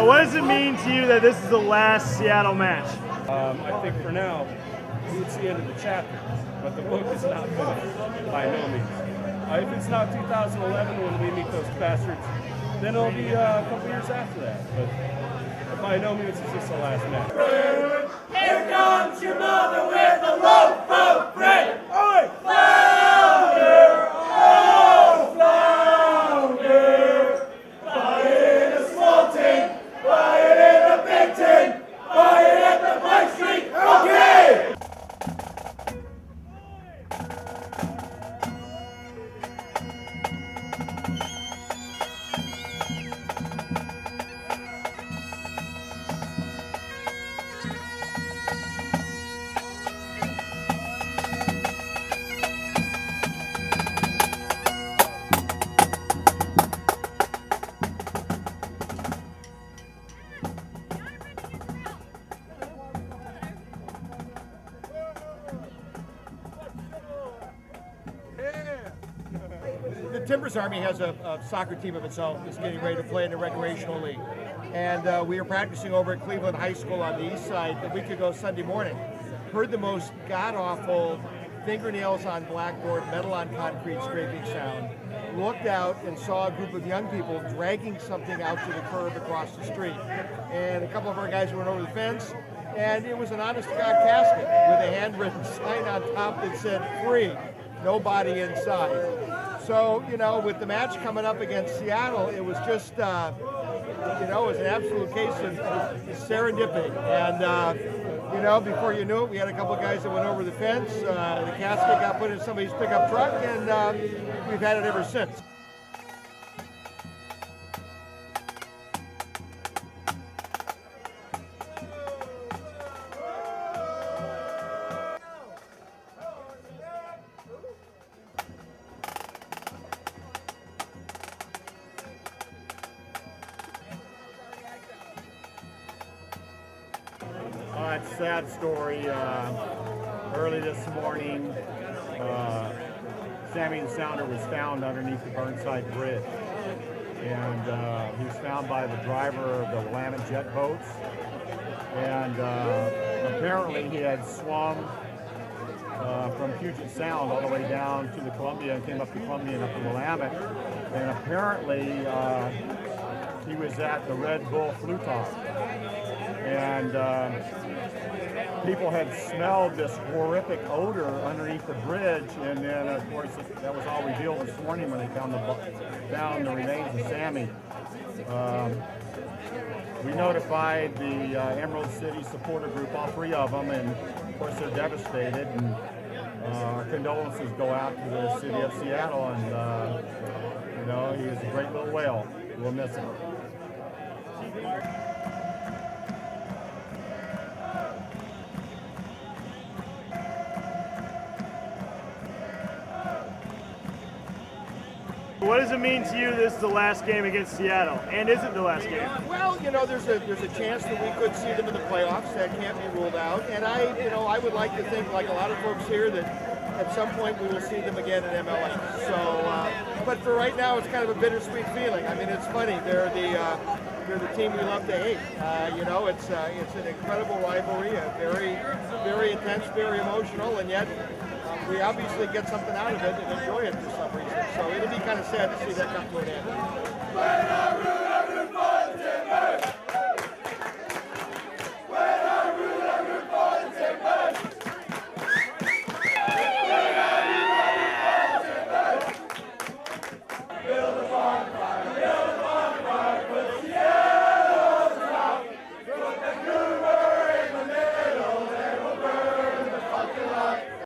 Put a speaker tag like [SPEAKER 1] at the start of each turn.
[SPEAKER 1] What does it mean to you that this is the last Seattle match?
[SPEAKER 2] I think for now, it's the end of the chapter, but the book is not finished, by no means. If it's not 2011 when we meet those bastards, then it'll be a couple years after that. But by no means is this the last match.
[SPEAKER 3] Here comes your mother with a loaf of bread. Oi! Flounder! Oh, flounder! Buy it in a small tin, buy it in a big tin, buy it at the Pike Street. Okay!
[SPEAKER 4] The Timbers Army has a soccer team of its own that's getting ready to play in the recreational league. And we were practicing over at Cleveland High School on the east side a week ago Sunday morning. Heard the most god-awful fingernails on blackboard, metal on concrete scraping sound. Looked out and saw a group of young people dragging something out to the curb across the street. And a couple of our guys went over the fence, and it was an honest-to-God casket with a handwritten sign on top that said, "Free, nobody inside." So, you know, with the match coming up against Seattle, it was just, you know, it was an absolute case of serendipity. And, you know, before you knew it, we had a couple of guys that went over the fence. The casket got put in somebody's pickup truck, and we've had it ever since.
[SPEAKER 5] It's a sad story. Early this morning, Sammy the Sounder was found underneath the Burnside Bridge. And he was found by the driver of the Willamette jet boats. And apparently he had swum from Puget Sound all the way down to the Columbia and came up to Columbia and up to Willamette. And apparently he was at the Red Bull Flutop. And people had smelled this horrific odor underneath the bridge, and then of course that was all revealed this morning when they found the remains of Sammy. We notified the Emerald City supporter group, all three of them, and of course they're devastated, and our condolences go out to the city of Seattle, and you know, he was a great little whale. We'll miss him.
[SPEAKER 1] What does it mean to you this is the last game against Seattle? And is it the last game?
[SPEAKER 4] Well, you know, there's a chance that we could see them in the playoffs. That can't be ruled out. And I would like to think, like a lot of folks here, that at some point we will see them again in MLS. So, but for right now, it's kind of a bittersweet feeling. I mean, it's funny. They're the team we love to hate. You know, it's an incredible rivalry, very, very intense, very emotional, and yet we obviously get something out of it and enjoy it for some reason. So it'll be kind of sad to see that come to an end.